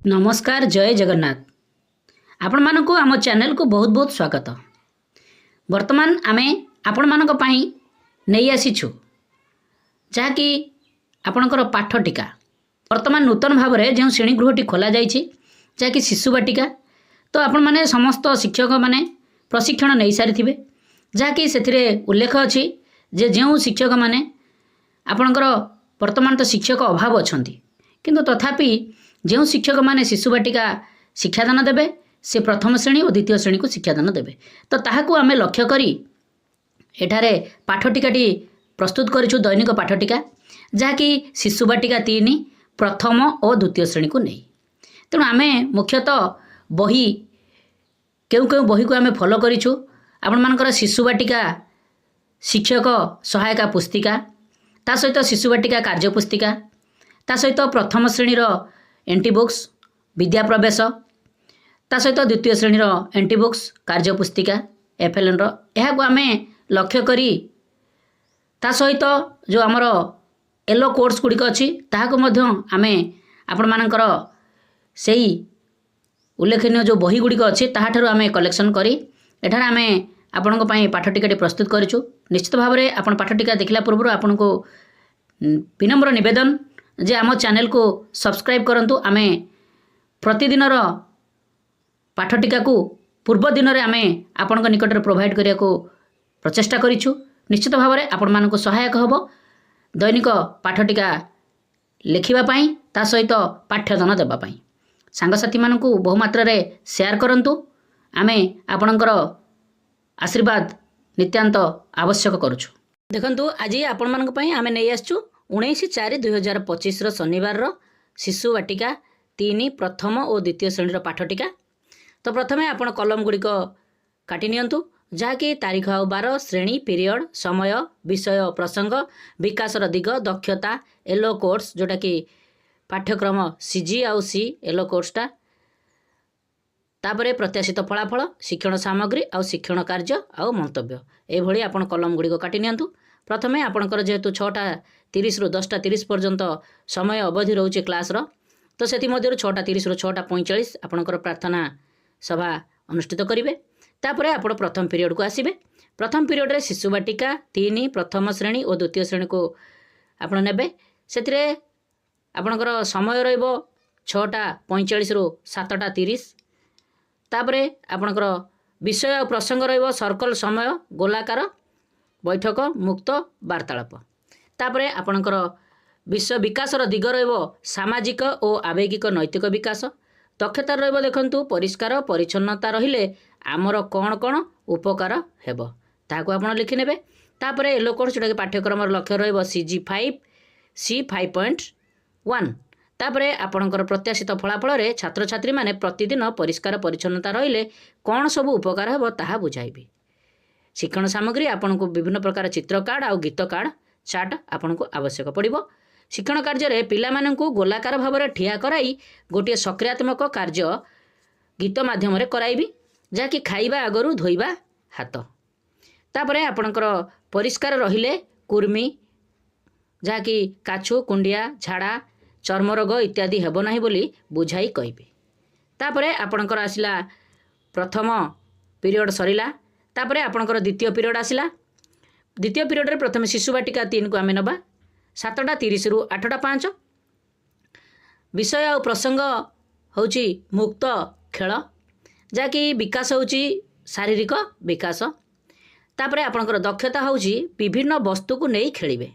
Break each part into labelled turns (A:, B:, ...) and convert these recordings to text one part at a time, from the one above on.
A: नमस्कार जय जगन्नाथ आपण मानक आम चैनल को बहुत बहुत स्वागत। वर्तमान आमे आपण मानक पई नहीं आसीछु जहाँकि आपणकर पाठ टीका वर्तमान नूतन भाव में जो श्रेणीगृहटी खोल जाइए जहाँकि शिशु बाटिका तो आपण माने समस्त शिक्षक माने प्रशिक्षण नहीं सारी जहाँकि से उल्लेख अच्छी जे जो शिक्षक माने आपणकर वर्तमान तो शिक्षक अभाव अच्छा किंतु तथापि जो शिक्षक माने शिशु बाटिका शिक्षादान देवे से प्रथम श्रेणी और द्वितीय श्रेणी को शिक्षादान देवे तो ताहाकू आमे लक्ष्य करी एठारे पाठटिकाटी प्रस्तुत करिछु दैनिक पाठटिका जहाँकि शिशु बाटिका 3 प्रथम और द्वितीय श्रेणी को नहीं। तेणु आमे मुख्यतः बही केउ केउ बही को आमे फॉलो करिछु आपण मानकर शिशु बाटिका शिक्षक सहायिका पुस्तिका ता सहित शिशु बाटिका कार्य पुस्तिका ता सहित प्रथम श्रेणी एंटी बुक्स विद्या प्रवेश ता सहित द्वितीय श्रेणी एंटी बुक्स कार्य पुस्तिका एफएलएन को आम लक्ष्य करी ता सहित जो आमर येलो कोर्स गुड़िक अच्छी ताकू आम आपण मानकर से उल्लेखनीय जो बही गुड़िक अच्छी ताहाठारु आम कलेक्शन करी एठार आम आपण पाठटिकाटी प्रस्तुत करिछु। निश्चित भाव में आपण पाठटिका देखला पूर्व आपन को विनम्र निवेदन जे आम चैनल को सब्सक्राइब करंतु। आमे प्रतिदिन पाठटिका को पूर्व दिन में आमे आपण निकट प्रोवाइड करिया को प्रचेष्टा करिछु। निश्चित भाव में आपण मानक सहायक हबो दैनिक पाठटिका लिखिबा पई ता सहित पाठ्यदान देबा पई सांगसाथी मानकू बहुमात्रा रे शेयर करंतु। आमे आपणकर आशीर्वाद नित्यांत आवश्यक करूछु। देखंतु आज आपण मानक पई आमे नै आछू 19/4/2025 शनिवार शिशु बाटिका 3 प्रथम और द्वितीय श्रेणी पाठटिका। तो प्रथमे आपण कलम गुड़िक काटि नियंतु जहाँकि तारीख आ 12 श्रेणी पीरियड समय विषय प्रसंग विकासर दिग दक्षता येलो कोर्स जोटा कि पाठ्यक्रम सीजी आउ सी येलो कोर्सटा तापरे प्रत्याशित फलाफल शिक्षण सामग्री आउ शिक्षण कार्य आउ मंतव्य एभली आपण कलम गुड़िक काटि नियंतु। प्रथमे आपणकर जेहेतु 6:30 रु 10:30 पर्यंत समय अवधि रोचे क्लासर तो से 6:30 रु 6:45 आपणकर प्रार्थना सभा अनुष्ठित करेंगे। तापर आप प्रथम पीरियड को आसबे। प्रथम पीरियड रे शिशु बाटिका 3 प्रथम श्रेणी और द्वितीय श्रेणी को आपण नेबे से आपणकर समय रहिबो 6:45 रु 7:30। तापर आपणकर विषय और प्रसंग रहिबो सर्कल समय गोलाकार बैठक मुक्त वार्तालाप। तापरे आपणकर विश्व विकासर दिग रहिबो सामाजिक और आवेगिक नैतिक विकास दक्षता रहिबो। देखंतु परिष्कार परिच्छन्नता रहिले आमर कौन कौन उपकार हेबो ताकू आपण लिखि नेबे। तापरे येलो कोर्स जोटा कि पाठ्यक्रम लक्ष्य रहिबो सीजी 5 सी 5.1। तापरे आपणकर प्रत्याशित फलाफल रे छात्र छात्री माने प्रतिदिन परिष्कार परिच्छन्नता रहिले कौन सब उपकार हेबो ताहा बुझाइबे। शिक्षण सामग्री आपन को विभिन्न प्रकार चित्र कार्ड और गीत कार्ड चार्ट आपन को आवश्यक पड़िबो। शिक्षण कार्य रे पिला मानन को गोलाकार भाव में ठिया कराई गोटे सक्रियात्मक कार्य गीत माध्यम रे कराइबी जाकि खाइबा आगरु धोइबा हाथ। तापरे आपनकर परिष्कार रहिले कुर्मी जाकि काछु कुंडिया झाड़ा चर्म रोग इत्यादि हेबो नाही बोली बुझाई कहबे। तापरे आपनकर आसिला प्रथम पीरियड सरिला। तापरे आपनकर द्वितीय पीरियड आसिला। द्वितीय पीरियड रे प्रथम शिशु बाटिका 3 को आमे नबा 7:30 रु 8:05। विषय और प्रसंग होची मुक्त खेल जाकि विकास होची शारीरिक विकास। तापरे आपनकर दक्षता होची विभिन्न वस्तु को नहीं खेलिबे।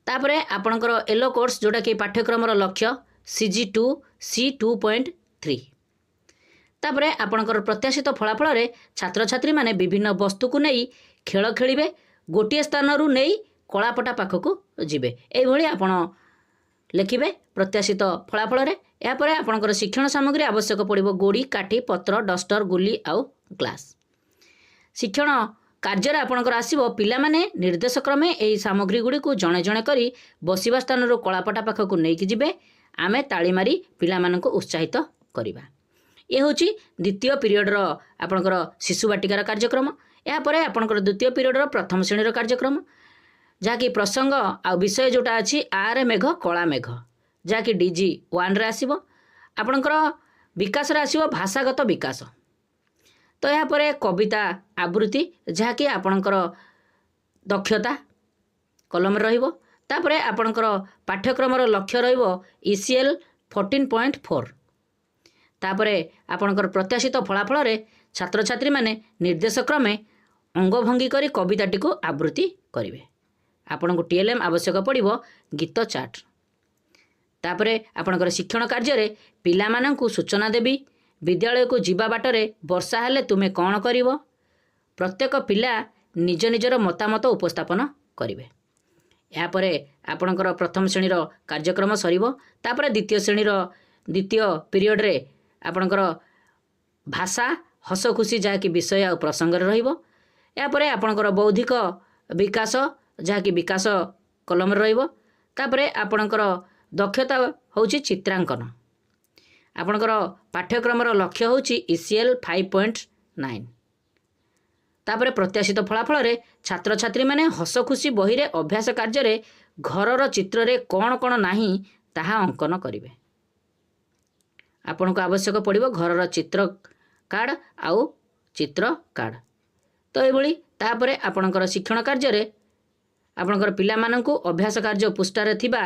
A: तापरे आपनकर येलो कोर्स जोटा कि पाठ्यक्रम लक्ष्य सीजी 2 सी 2.3। तापरे आपणकर प्रत्याशित फलाफल रे छात्र छात्री माने विभिन्न वस्तु को नहीं खेल खेलिबे गोटे स्थान रु नहीं कलापटा पाखक जीवे एभली आपण लिखिबे प्रत्याशित फलाफल रे। या परे आपणकर शिक्षण सामग्री आवश्यक पड़िबो गोड़ी काठी पत्र डस्टर गुली आउ ग्लास। शिक्षण कार्य आपणकर आसीबो पिला माने निर्देश क्रमे एही सामग्री गुडी को जणे जणे करी बसिबा स्थान रु कलापटा पाखक नहीं कि जीवे आमे ताली मारी पिला माननको उत्साहित करिबा। ये हूँ द्वितीय पीरियड आपणकर शिशु बाटिकार कार्यक्रम। यापर आपणकर द्वितीय पीरियड प्रथम श्रेणी कार्यक्रम जहाँकि प्रसंग आ विषय जोटा अच्छी आर मेघ कला मेघ जहाँकि डीजी 1 रे आसीबो ଆପଣଙ୍କର ବିକାଶରେ ଆସିବ ଭାଷାଗତ ବିକାଶ। ତ ଏହାପରେ କବିତା ଆବୃତ୍ତି, ଯାହାକି ଆପଣଙ୍କର ଦକ୍ଷତା କଲମରେ ରହିବ। ତାପରେ ଆପଣଙ୍କର ପାଠ୍ୟକ୍ରମର ଲକ୍ଷ୍ୟ ରହିବ ECL 14.4। ତାପରେ ଆପଣଙ୍କର ପ୍ରତ୍ୟାଶିତ ଫଳାଫଳରେ ଛାତ୍ରଛାତ୍ରୀମାନେ ନିର୍ଦ୍ଦେଶ କ୍ରମେ ଅଙ୍ଗଭଙ୍ଗୀ କରି କବିତାଟିକୁ ଆବୃତ୍ତି କରିବେ। ଆପଣଙ୍କୁ TLM ଆବଶ୍ୟକ ପଡ଼ିବ ଗୀତ ଚାର୍ଟ। ତାପରେ ଆପଣଙ୍କର ଶିକ୍ଷଣ କାର୍ଯ୍ୟରେ ପିଲାମାନଙ୍କୁ ସୂଚନା ଦେବି। ବିଦ୍ୟାଳୟକୁ ଯିବା ବାଟରେ ବର୍ଷା ହେଲେ ତୁମେ କ'ଣ କରିବ? ପ୍ରତ୍ୟେକ ପିଲା ନିଜ ନିଜର ମତାମତ ଉପସ୍ଥାପନ କରିବେ। ଏହାପରେ ଆପଣଙ୍କର ପ୍ରଥମ ଶ୍ରେଣୀର କାର୍ଯ୍ୟକ୍ରମ ସରିବ। ତାପରେ ଦ୍ୱିତୀୟ ଶ୍ରେଣୀର ଦ୍ୱିତୀୟ ପିରିୟଡ଼ରେ ଆପଣଙ୍କର ଭାଷା ହସ ଖୁସି, ଯାହାକି ବିଷୟ ଆଉ ପ୍ରସଙ୍ଗରେ ରହିବ। ଏହାପରେ ଆପଣଙ୍କର ବୌଦ୍ଧିକ ବିକାଶ, ଯାହାକି ବିକାଶ କଲମରେ ରହିବ। ତାପରେ ଆପଣଙ୍କର ଦକ୍ଷତା ହେଉଛି ଚିତ୍ରାଙ୍କନ। ଆପଣଙ୍କର ପାଠ୍ୟକ୍ରମର ଲକ୍ଷ୍ୟ ହେଉଛି ECL 5.9। ତାପରେ ପ୍ରତ୍ୟାଶିତ ଫଳାଫଳରେ ଛାତ୍ରଛାତ୍ରୀମାନେ ହସ ଖୁସି ବହିରେ ଅଭ୍ୟାସ କାର୍ଯ୍ୟରେ ଘରର ଚିତ୍ରରେ କ'ଣ କ'ଣ ନାହିଁ ତାହା ଅଙ୍କନ କରିବେ। ଆପଣଙ୍କୁ ଆବଶ୍ୟକ ପଡ଼ିବ ଘରର ଚିତ୍ର କାର୍ଡ଼ ଆଉ ଚିତ୍ର କାର୍ଡ଼। ତ ଏଇଭଳି ତାପରେ ଆପଣଙ୍କର ଶିକ୍ଷଣ କାର୍ଯ୍ୟରେ ଆପଣଙ୍କର ପିଲାମାନଙ୍କୁ ଅଭ୍ୟାସ କାର୍ଯ୍ୟ ପୃଷ୍ଠାରେ ଥିବା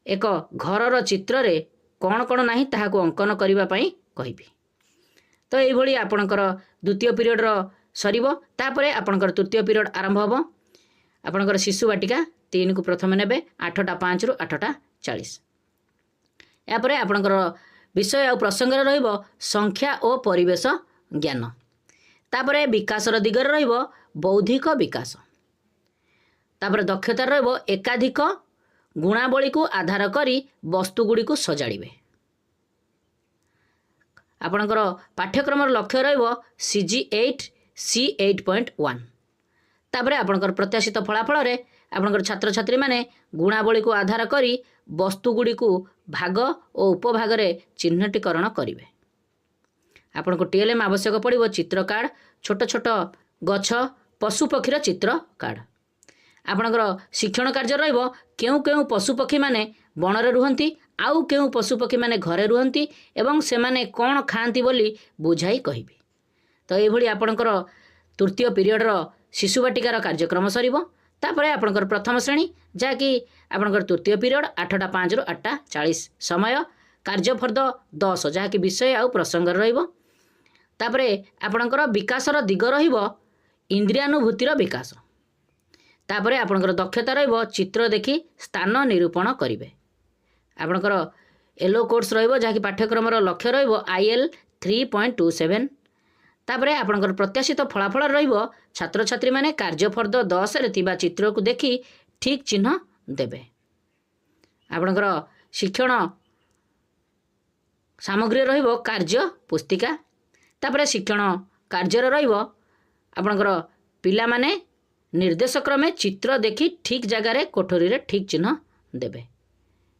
A: ଏକ ଘରର ଚିତ୍ରରେ କ'ଣ କ'ଣ ନାହିଁ ତାହାକୁ ଅଙ୍କନ କରିବା ପାଇଁ କହିବି। ତ ଏଇଭଳି ଆପଣଙ୍କର ଦ୍ୱିତୀୟ ପିରିୟଡ଼ର ସରିବ। ତାପରେ ଆପଣଙ୍କର ତୃତୀୟ ପିରିୟଡ଼ ଆରମ୍ଭ ହେବ। ଆପଣଙ୍କର ଶିଶୁ ବାଟିକା 3କୁ ପ୍ରଥମେ ନେବେ 8:05ରୁ 8:40। ଏହାପରେ ଆପଣଙ୍କର ବିଷୟ ଆଉ ପ୍ରସଙ୍ଗରେ ରହିବ ସଂଖ୍ୟା ଓ ପରିବେଶ ଜ୍ଞାନ। ତାପରେ ବିକାଶର ଦିଗରେ ରହିବ ବୌଦ୍ଧିକ ବିକାଶ। ତାପରେ ଦକ୍ଷତାରେ ରହିବ ଏକାଧିକ ଗୁଣାବଳୀକୁ ଆଧାର କରି ବସ୍ତୁଗୁଡ଼ିକୁ ସଜାଡ଼ିବେ। ଆପଣଙ୍କର ପାଠ୍ୟକ୍ରମର ଲକ୍ଷ୍ୟ ରହିବ CG8 C8.1। ତାପରେ ଆପଣଙ୍କର ପ୍ରତ୍ୟାଶିତ ଫଳାଫଳରେ ଆପଣଙ୍କର ଛାତ୍ରଛାତ୍ରୀମାନେ ଗୁଣାବଳୀକୁ ଆଧାର କରି ବସ୍ତୁଗୁଡ଼ିକୁ ଭାଗ ଓ ଉପଭାଗରେ ଚିହ୍ନଟୀକରଣ କରିବେ। ଆପଣଙ୍କୁ TLM ଆବଶ୍ୟକ ପଡ଼ିବ ଚିତ୍ର କାର୍ଡ଼, ଛୋଟ ଛୋଟ ଗଛ, ପଶୁପକ୍ଷୀର ଚିତ୍ର କାର୍ଡ଼। ଆପଣଙ୍କର ଶିକ୍ଷଣ କାର୍ଯ୍ୟ ରହିବ କେଉଁ କେଉଁ ପଶୁପକ୍ଷୀମାନେ ବଣରେ ରୁହନ୍ତି, ଆଉ କେଉଁ ପଶୁପକ୍ଷୀମାନେ ଘରେ ରୁହନ୍ତି ଏବଂ ସେମାନେ କ'ଣ ଖାଆନ୍ତି ବୋଲି ବୁଝାଇ କହିବି। ତ ଏଇଭଳି ଆପଣଙ୍କର ତୃତୀୟ ପିରିୟଡ଼ର ଶିଶୁ ବାଟିକାର କାର୍ଯ୍ୟକ୍ରମ ସରିବ। ତାପରେ ଆପଣଙ୍କର ପ୍ରଥମ ଶ୍ରେଣୀ, ଯାହାକି ଆପଣଙ୍କର ତୃତୀୟ ପିରିୟଡ଼ 8:05ରୁ 8:40 ସମୟ, କାର୍ଯ୍ୟଫର୍ଦ୍ଦ 10, ଯାହାକି ବିଷୟ ଆଉ ପ୍ରସଙ୍ଗରେ ରହିବ। ତାପରେ ଆପଣଙ୍କର ବିକାଶର ଦିଗ ରହିବ ଇନ୍ଦ୍ରିୟାନୁଭୂତିର ବିକାଶ। ତାପରେ ଆପଣଙ୍କର ଦକ୍ଷତା ରହିବ ଚିତ୍ର ଦେଖି ସ୍ଥାନ ନିରୂପଣ କରିବେ। ଆପଣଙ୍କର ୟେଲୋ କୋର୍ସ ରହିବ, ଯାହାକି ପାଠ୍ୟକ୍ରମର ଲକ୍ଷ୍ୟ ରହିବ IL 3.27। ତାପରେ ଆପଣଙ୍କର ପ୍ରତ୍ୟାଶିତ ଫଳାଫଳ ରହିବ ଛାତ୍ରଛାତ୍ରୀମାନେ କାର୍ଯ୍ୟଫର୍ଦ୍ଦ 10ରେ ଥିବା ଚିତ୍ରକୁ ଦେଖି ଠିକ୍ ଚିହ୍ନ ଦେବେ। ଆପଣଙ୍କର ଶିକ୍ଷଣ ସାମଗ୍ରୀ ରହିବ କାର୍ଯ୍ୟ ପୁସ୍ତିକା। ତାପରେ ଶିକ୍ଷଣ କାର୍ଯ୍ୟରେ ରହିବ ଆପଣଙ୍କର ପିଲାମାନେ ନିର୍ଦ୍ଦେଶ କ୍ରମେ ଚିତ୍ର ଦେଖି ଠିକ୍ ଜାଗାରେ କୋଠରୀରେ ଠିକ୍ ଚିହ୍ନ ଦେବେ।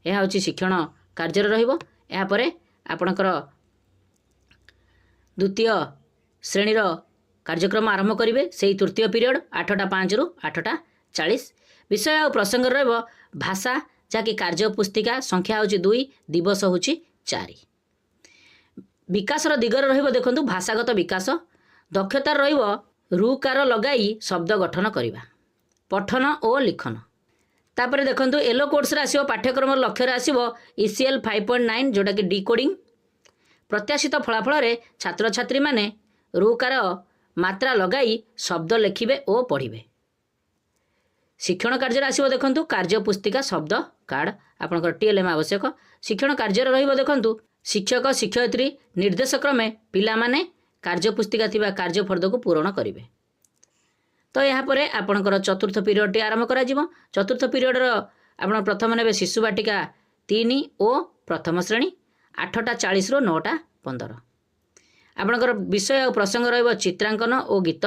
A: ଏହା ହେଉଛି ଶିକ୍ଷଣ କାର୍ଯ୍ୟରେ ରହିବ। ଏହାପରେ ଆପଣଙ୍କର ଦ୍ୱିତୀୟ ଶ୍ରେଣୀର କାର୍ଯ୍ୟକ୍ରମ ଆରମ୍ଭ କରିବେ। ସେହି ତୃତୀୟ ପିରିୟଡ଼ 8:05ରୁ 8:40। ବିଷୟ ଆଉ ପ୍ରସଙ୍ଗରେ ରହିବ ଭାଷା, ଯାହାକି କାର୍ଯ୍ୟ ପୁସ୍ତିକା ସଂଖ୍ୟା ହେଉଛି 2, ଦିବସ ହେଉଛି 4। ବିକାଶର ଦିଗରେ ରହିବ ଦେଖନ୍ତୁ ଭାଷାଗତ ବିକାଶ। ଦକ୍ଷତାରେ ରହିବ ରୁକାର ଲଗାଇ ଶବ୍ଦ ଗଠନ କରିବା, ପଠନ ଓ ଲିଖନ। ତାପରେ ଦେଖନ୍ତୁ ୟେଲୋ କୋର୍ସରେ ଆସିବ, ପାଠ୍ୟକ୍ରମର ଲକ୍ଷ୍ୟରେ ଆସିବ ECL 5.9, ଯେଉଁଟାକି ଡିକୋଡ଼ିଂ। ପ୍ରତ୍ୟାଶିତ ଫଳାଫଳରେ ଛାତ୍ରଛାତ୍ରୀମାନେ ରୁକାର ମାତ୍ରା ଲଗାଇ ଶବ୍ଦ ଲେଖିବେ ଓ ପଢ଼ିବେ। ଶିକ୍ଷଣ କାର୍ଯ୍ୟରେ ଆସିବ ଦେଖନ୍ତୁ କାର୍ଯ୍ୟ ପୁସ୍ତିକା ଶବ୍ଦ କାର୍ଡ଼। ଆପଣଙ୍କର TLM ଆବଶ୍ୟକ। ଶିକ୍ଷଣ କାର୍ଯ୍ୟରେ ରହିବ ଦେଖନ୍ତୁ ଶିକ୍ଷକ ଶିକ୍ଷୟିତ୍ରୀ ନିର୍ଦ୍ଦେଶ କ୍ରମେ ପିଲାମାନେ କାର୍ଯ୍ୟ ପୁସ୍ତିକା ଥିବା କାର୍ଯ୍ୟଫର୍ଦ୍ଦକୁ ପୂରଣ କରିବେ। ତ ଏହାପରେ ଆପଣଙ୍କର ଚତୁର୍ଥ ପିରିୟଡ଼ଟି ଆରମ୍ଭ କରାଯିବ। ଚତୁର୍ଥ ପିରିୟଡ଼ର ଆପଣ ପ୍ରଥମ ନେବେ ଶିଶୁ ବାଟିକା 3 ଓ ପ୍ରଥମ ଶ୍ରେଣୀ 8:40ରୁ 9:15। ଆପଣଙ୍କର ବିଷୟ ଆଉ ପ୍ରସଙ୍ଗ ରହିବ ଚିତ୍ରାଙ୍କନ ଓ ଗୀତ।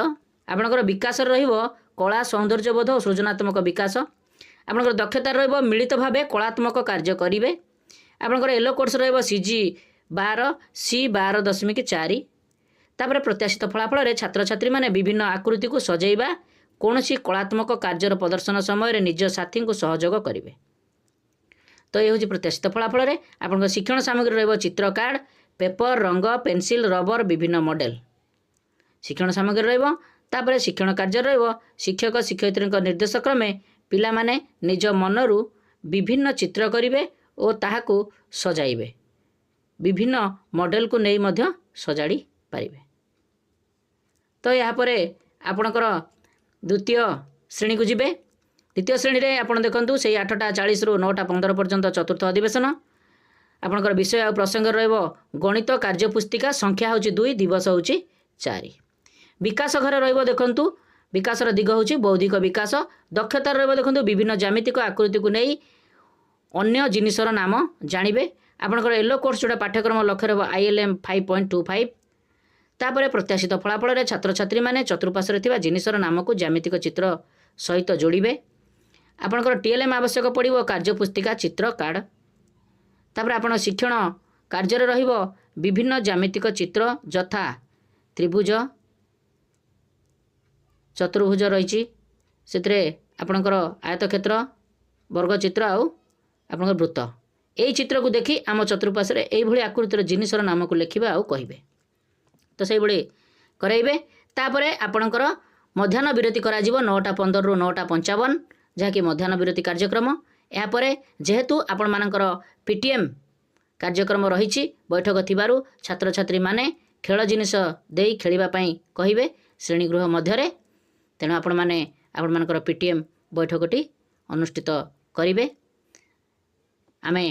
A: ଆପଣଙ୍କର ବିକାଶରେ ରହିବ କଳା, ସୌନ୍ଦର୍ଯ୍ୟବୋଧ ଓ ସୃଜନାତ୍ମକ ବିକାଶ। ଆପଣଙ୍କର ଦକ୍ଷତାରେ ରହିବ ମିଳିତ ଭାବେ କଳାତ୍ମକ କାର୍ଯ୍ୟ କରିବେ। ଆପଣଙ୍କର ୟେଲୋ କୋର୍ସ ରହିବ CG12 C12.4। ତାପରେ ପ୍ରତ୍ୟାଶିତ ଫଳାଫଳରେ ଛାତ୍ରଛାତ୍ରୀମାନେ ବିଭିନ୍ନ ଆକୃତିକୁ ସଜେଇବା, କୌଣସି କଳାତ୍ମକ କାର୍ଯ୍ୟର ପ୍ରଦର୍ଶନ ସମୟରେ ନିଜ ସାଥୀଙ୍କୁ ସହଯୋଗ କରିବେ। तो ये हूँ प्रत्याशित फलाफल आप शिक्षण सामग्री रही चित्र कार्ड पेपर रंग पेनसिल रबर विभिन्न मॉडल शिक्षण सामग्री रही शिक्षण कार्य रही शिक्षक शिक्षयित्री निर्देश क्रमे पिला माने निज मनरू विभिन्न चित्र करेंगे और ताहाकू सजाइबे विभिन्न मॉडल को नहीं मध्य सजाड़ी पारिबे। तो यापर आपणकर द्वितीय श्रेणी को जिबे। द्वितीय श्रेणी रे आपण देखंतु से 8:40 रु 9:15 पर्यंत चतुर्थ अधिवेशन आपणकर विषय आ प्रसंग रहिबो गणित कार्यपुस्तिका संख्या होची 2 दिवस होची 4 विकास घर रहिबो देखंतु विकासर दिग होची बौद्धिक विकास दक्षता रहिबो देखंतु विभिन्न ज्यामितिक आकृति को नहीं अन्य जिनिसर नाम जानिबे आपणकर येलो कोर्स जोड़ा पाठ्यक्रम लक्ष्य रहिबो ILM 5.25 तापर प्रत्याशित फलाफल छात्र छात्री माने चतुर्पार्श्व थिबा जिनिसर नाम को ज्यामितिक चित्र सहित जोड़िबे आपणकर TLM आवश्यक पड़िबो कार्यपुस्तिका चित्र कार्ड तापर आपण शिक्षण कार्य रहिबो विभिन्न ज्यामितिक चित्र यथा त्रिभुज चतुर्भुज रही से आपणकर आयतक्षेत्र वर्गचित्र आपणकर वृत्त यही चित्र को देखी आम चतुर्पार्श्व यही आकृतिर जिनिसर नाम को लिखा आउ कहे तो से कराइबे तापर आपणकर मध्याह्न विरति करा 9:15 रु 9:55 जहाँकि मध्याह्न विरति कार्यक्रम यापर जेहेतु आपण मानकर PTM कार्यक्रम रही बैठक थिबारु छात्र छात्री माने खेल जिनिस देई खेलिबा पई कहिबे श्रेणीगृह मध्यरे तेणु आपण माने आपण मानकर PTM बैठकटी अनुष्ठित करिवे। आमे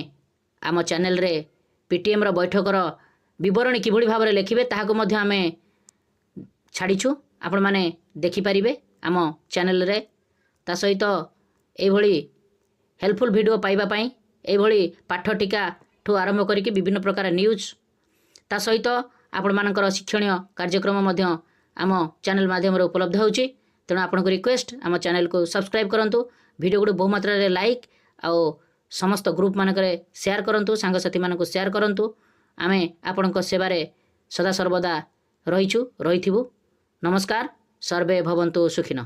A: आम चैनल रे PTM रो बैठकर विवरणी किभଳି भाବରେ लिखिबे ताहाको मध्य आमे छाड़ीछु आपण माने देखि परिबे आम चैनल रे ता सहित एभଳି हेल्पफुल वीडियो पाइबा पई एभଳି पाठ टीका ठू आरंभ करिके विभिन्न प्रकार न्यूज ता सहित आपण मानकर शिक्षणीय कार्यक्रम मध्य आम चैनल माध्यम उपलब्ध होउची तेणु आपनको रिक्वेस्ट आम चैनल को सब्सक्राइब करंतु वीडियो को बहु मात्रा रे लाइक आउ समस्त ग्रुप मानकरे शेयर करंतु सांगसाथी मानको शेयर करंतु आमे आपणको सेवारे सदा सर्वदा रहिछु रहिथिबु। नमस्कार सर्वे भवन्तु सुखिन।